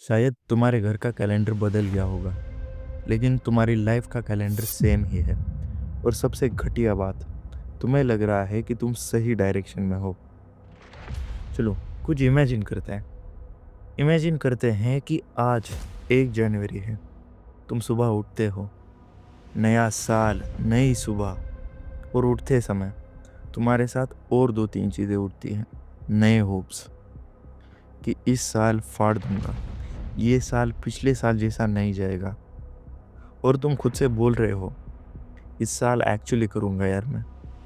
शायद तुम्हारे घर का कैलेंडर बदल गया होगा, लेकिन तुम्हारी लाइफ का कैलेंडर सेम ही है। और सबसे घटिया बात, तुम्हें लग रहा है कि तुम सही डायरेक्शन में हो। चलो, कुछ इमेजिन करते हैं कि आज 1 जनवरी है। तुम सुबह उठते हो, नया साल, नई सुबह। और उठते समय तुम्हारे साथ और 2-3 चीज़ें उठती हैं। नए होप्स कि इस साल फाड़ दूंगा, ये साल पिछले साल जैसा नहीं जाएगा। और तुम खुद से बोल रहे हो, इस साल एक्चुअली करूंगा यार, मैं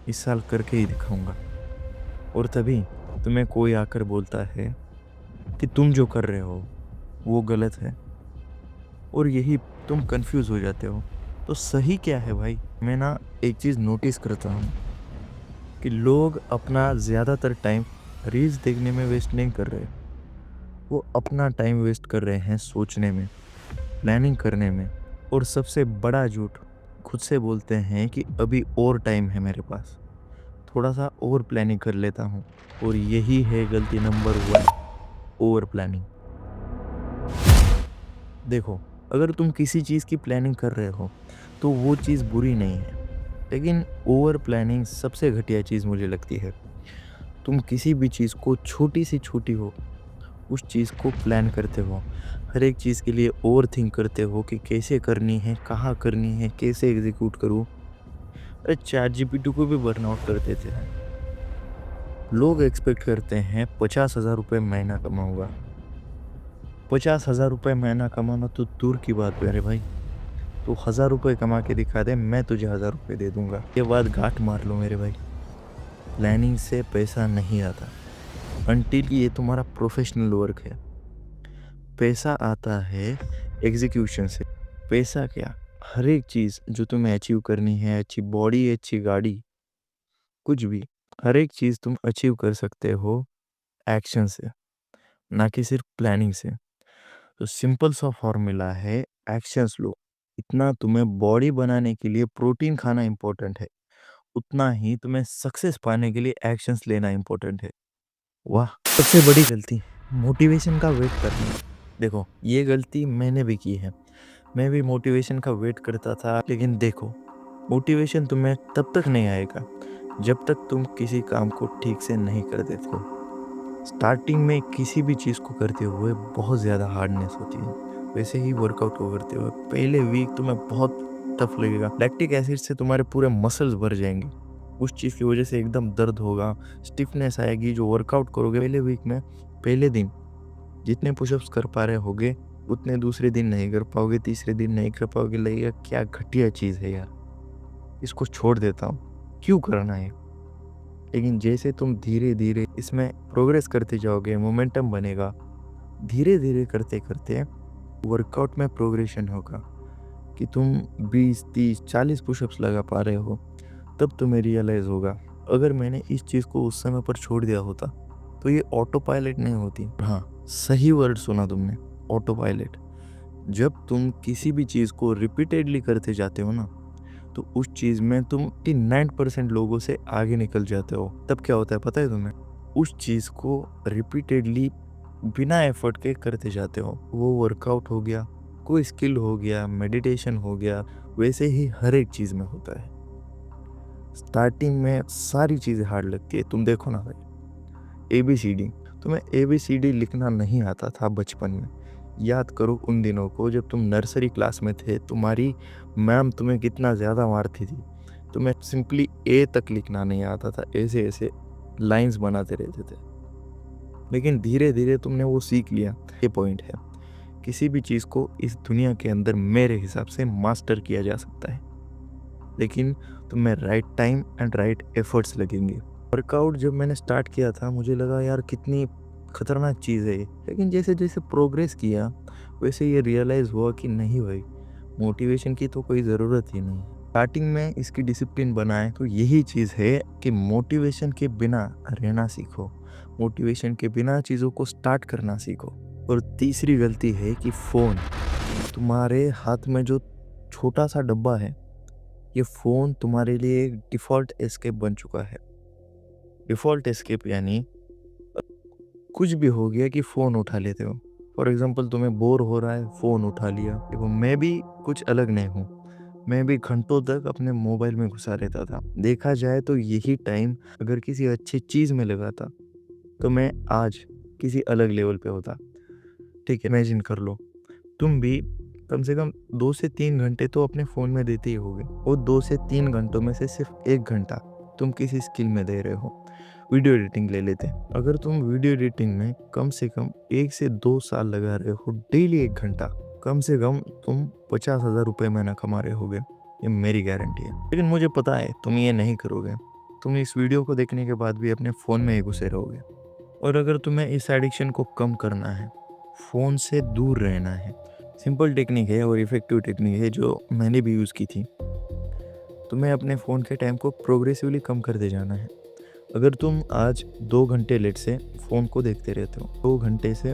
इस साल करके ही दिखाऊंगा। और तभी तुम्हें कोई आकर बोलता है कि तुम जो कर रहे हो वो गलत है। और यही तुम कंफ्यूज हो जाते हो। तो सही क्या है भाई? मैं ना एक चीज़ नोटिस करता हूँ कि लोग अपना ज़्यादातर टाइम रील्स देखने में वेस्ट नहीं कर रहे। वो अपना टाइम वेस्ट कर रहे हैं सोचने में, प्लानिंग करने में। और सबसे बड़ा झूठ, खुद से बोलते हैं कि अभी और टाइम है मेरे पास, थोड़ा सा और प्लानिंग कर लेता हूँ। और यही है गलती नंबर 1, ओवर प्लानिंग। देखो, अगर तुम किसी चीज़ की प्लानिंग कर रहे हो तो वो चीज़ बुरी नहीं है, लेकिन ओवर प्लानिंग सबसे घटिया चीज़ मुझे लगती है। तुम किसी भी चीज़ को, छोटी से छोटी हो, उस चीज़ को प्लान करते हो। हर एक चीज़ के लिए ओवर थिंक करते हो कि कैसे करनी है, कहाँ करनी है, कैसे एग्जीक्यूट करूँ। अरे चैट जीपीटी को भी बर्नआउट कर देते हैं। लोग एक्सपेक्ट करते हैं 50,000 रुपये महीना कमाऊंगा। 50,000 रुपये महीना कमाना तो दूर की बात है। अरे भाई, तू 1,000 रुपये कमा के दिखा दे, मैं तुझे 1,000 रुपये दे दूंगा। ये बात गांठ मार लो मेरे भाई। प्लानिंग से पैसा नहीं आता अनटिल ये तुम्हारा प्रोफेशनल वर्क है। पैसा आता है एग्जीक्यूशन से। पैसा क्या, हर एक चीज़ जो तुम्हें अचीव करनी है, अच्छी बॉडी, अच्छी गाड़ी, कुछ भी, हर एक चीज़ तुम अचीव कर सकते हो एक्शन से, ना कि सिर्फ प्लानिंग से। तो सिंपल सा फॉर्मूला है, एक्शंस लो। इतना तुम्हें बॉडी बनाने के लिए प्रोटीन खाना इंपॉर्टेंट है, उतना ही तुम्हें सक्सेस पाने के लिए एक्शंस लेना इंपॉर्टेंट है। वाह! सबसे बड़ी गलती, मोटिवेशन का वेट करना। देखो, ये गलती मैंने भी की है। मैं भी मोटिवेशन का वेट करता था, लेकिन देखो, मोटिवेशन तुम्हें तब तक नहीं आएगा जब तक तुम किसी काम को ठीक से नहीं कर देते हो। स्टार्टिंग में किसी भी चीज़ को करते हुए बहुत ज़्यादा हार्डनेस होती है। वैसे ही वर्कआउट को करते हुए पहले वीक तुम्हें बहुत टफ लगेगा। लैक्टिक एसिड से तुम्हारे पूरे मसल्स भर जाएंगे। उस चीज़ की वजह से एकदम दर्द होगा, स्टिफनेस आएगी। जो वर्कआउट करोगे पहले वीक में, पहले दिन जितने पुशअप्स कर पा रहे होगे, उतने दूसरे दिन नहीं कर पाओगे, तीसरे दिन नहीं कर पाओगे। लगेगा क्या घटिया चीज़ है यार, इसको छोड़ देता हूँ, क्यों करना है। लेकिन जैसे तुम धीरे धीरे इसमें प्रोग्रेस करते जाओगे, मोमेंटम बनेगा। धीरे धीरे करते करते वर्कआउट में प्रोग्रेशन होगा कि तुम 20, 30, 40 पुशअप्स लगा पा रहे हो। तब तुम्हें रियलाइज़ होगा, अगर मैंने इस चीज़ को उस समय पर छोड़ दिया होता तो ये ऑटो पायलट नहीं होती। हाँ, सही वर्ड सुना तुमने, ऑटो पायलट। जब तुम किसी भी चीज़ को रिपीटेडली करते जाते हो ना, तो उस चीज़ में तुम 99% लोगों से आगे निकल जाते हो। तब क्या होता है पता है तुम्हें? उस चीज़ को रिपीटेडली बिना एफर्ट के करते जाते हो। वो वर्कआउट हो गया, कोई स्किल हो गया, मेडिटेशन हो गया, वैसे ही हर एक चीज़ में होता है। स्टार्टिंग में सारी चीज़ें हार्ड लगती है। तुम देखो ना भाई, एबीसीडी, तुम्हें एबीसीडी लिखना नहीं आता था बचपन में। याद करो उन दिनों को जब तुम नर्सरी क्लास में थे, तुम्हारी मैम तुम्हें कितना ज़्यादा मारती थी। तुम्हें सिंपली ए तक लिखना नहीं आता था, ऐसे ऐसे लाइंस बनाते रहते थे। लेकिन धीरे धीरे तुमने वो सीख लिया। ये पॉइंट है, किसी भी चीज़ को इस दुनिया के अंदर मेरे हिसाब से मास्टर किया जा सकता है, लेकिन तुम्हें right time and right efforts लगेंगे। वर्कआउट जब मैंने स्टार्ट किया था, मुझे लगा यार कितनी खतरनाक चीज़ है ये। लेकिन जैसे जैसे प्रोग्रेस किया, वैसे ये रियलाइज़ हुआ कि नहीं भाई, मोटिवेशन की तो कोई ज़रूरत ही नहीं। स्टार्टिंग में इसकी डिसिप्लिन बनाए तो यही चीज़ है कि मोटिवेशन के बिना रहना सीखो, मोटिवेशन के बिना चीज़ों को स्टार्ट करना सीखो। और तीसरी गलती है कि फ़ोन, तुम्हारे हाथ में जो छोटा सा डब्बा है, ये फ़ोन तुम्हारे लिए एक डिफ़ॉल्ट एस्केप बन चुका है। डिफ़ॉल्ट एस्केप यानी कुछ भी हो गया कि फ़ोन उठा लेते हो। फॉर एग्जांपल तुम्हें बोर हो रहा है, फ़ोन उठा लिया। देखो मैं भी कुछ अलग नहीं हूँ। मैं भी घंटों तक अपने मोबाइल में घुसा रहता था। देखा जाए तो यही टाइम अगर किसी अच्छी चीज़ में लगाता तो मैं आज किसी अलग लेवल पे होता। ठीक है, इमेजिन कर लो, तुम भी कम से कम 2 से 3 घंटे तो अपने फ़ोन में देते ही होगे। वो 2 से 3 घंटों में से सिर्फ़ 1 घंटा तुम किसी स्किल में दे रहे हो। वीडियो एडिटिंग ले लेते हैं। अगर तुम वीडियो एडिटिंग में कम से कम 1 से 2 साल लगा रहे हो, डेली 1 घंटा, कम से कम तुम 50,000 रुपए महीना कमा रहे होगे। ये मेरी गारंटी है। लेकिन मुझे पता है तुम ये नहीं करोगे। तुम इस वीडियो को देखने के बाद भी अपने फ़ोन में ही घुसे रहोगे। और अगर तुम्हें इस एडिक्शन को कम करना है, फ़ोन से दूर रहना है, सिंपल टेक्निक है और इफ़ेक्टिव टेक्निक है जो मैंने भी यूज़ की थी। तुम्हें अपने फ़ोन के टाइम को प्रोग्रेसिवली कम करते जाना है। अगर तुम आज 2 घंटे लेट से फ़ोन को देखते रहते हो, 2 घंटे से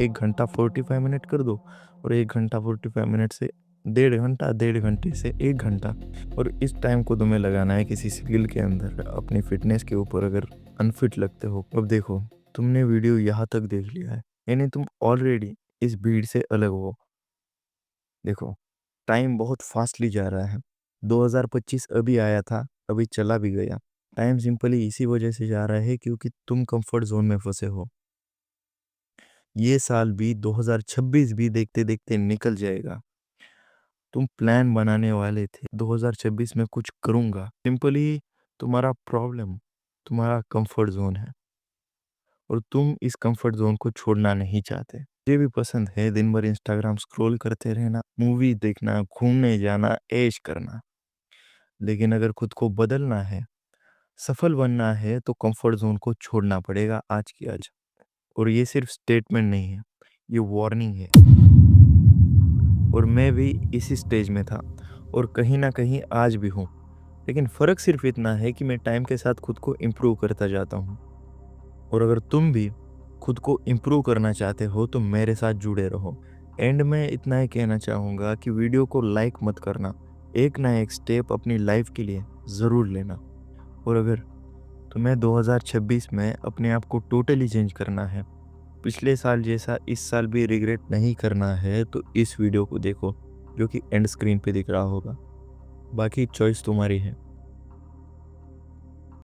1 घंटा 45 मिनट कर दो और 1 घंटा 45 मिनट से डेढ़ घंटे से 1 घंटा, और इस टाइम को तुम्हें लगाना है किसी स्किल के अंदर, अपनी फ़िटनेस के ऊपर। अगर अनफिट लगते हो, अब देखो, तुमने वीडियो यहाँ तक देख लिया है, यानी तुम ऑलरेडी इस भीड़ से अलग हो। देखो, टाइम बहुत फ़ास्टली जा रहा है। 2025 अभी आया था, अभी चला भी गया। टाइम सिंपली इसी वजह से जा रहा है क्योंकि तुम कंफर्ट ज़ोन में फँसे हो। ये साल भी 2026 भी देखते-देखते निकल जाएगा। तुम प्लान बनाने वाले थे 2026 में कुछ करूँगा। सिंपली तुम्हारा प्रॉब्लम तुम्हारा कंफर्ट ज़ोन है और तुम इस कंफर्ट ज़ोन को छोड़ना नहीं चाहते। मुझे भी पसंद है दिन भर इंस्टाग्राम स्क्रॉल करते रहना, मूवी देखना, घूमने जाना, ऐश करना। लेकिन अगर खुद को बदलना है, सफल बनना है तो कंफर्ट ज़ोन को छोड़ना पड़ेगा आज की आज। और ये सिर्फ स्टेटमेंट नहीं है, ये वार्निंग है। और मैं भी इसी स्टेज में था और कहीं न कहीं आज भी हूँ। लेकिन फ़र्क सिर्फ इतना है कि मैं टाइम के साथ खुद को इम्प्रूव करता जाता हूँ। और अगर तुम भी खुद को इम्प्रूव करना चाहते हो तो मेरे साथ जुड़े रहो। एंड में इतना ही कहना चाहूँगा कि वीडियो को लाइक मत करना। एक ना एक स्टेप अपनी लाइफ के लिए ज़रूर लेना। और अगर तुम्हें 2026 में अपने आप को टोटली चेंज करना है, पिछले साल जैसा इस साल भी रिग्रेट नहीं करना है, तो इस वीडियो को देखो जो कि एंड स्क्रीन पे दिख रहा होगा। बाकी चॉइस तुम्हारी है।